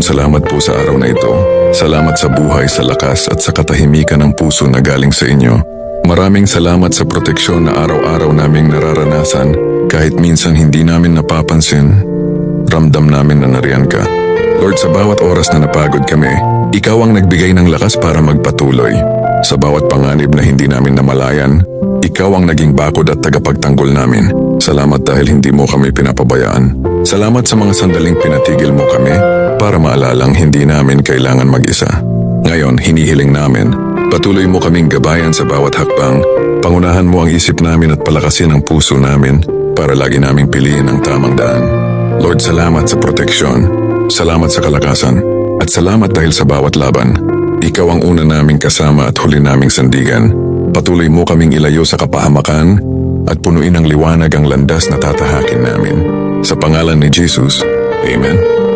Panginoon, salamat po sa araw na ito. Salamat sa buhay, sa lakas at sa katahimikan ng puso na galing sa inyo. Maraming salamat sa proteksyon na araw-araw naming nararanasan. Kahit minsan hindi namin napapansin, ramdam namin na nariyan ka. Lord, sa bawat oras na napagod kami, Ikaw ang nagbigay ng lakas para magpatuloy. Sa bawat panganib na hindi namin namalayan, Ikaw ang naging bakod at tagapagtanggol namin. Salamat dahil hindi mo kami pinapabayaan. Salamat sa mga sandaling pinatigil mo kami para maalalang hindi namin kailangan mag-isa. Ngayon, hinihiling namin, patuloy mo kaming gabayan sa bawat hakbang. Pangunahan mo ang isip namin at palakasin ang puso namin para lagi naming piliin ang tamang daan. Lord, salamat sa proteksyon, salamat sa kalakasan, at salamat dahil sa bawat laban. Ikaw ang una naming kasama at huli naming sandigan. Patuloy mo kaming ilayo sa kapahamakan at punuin ng liwanag ang landas na tatahakin namin. Sa pangalan ni Jesus, Amen.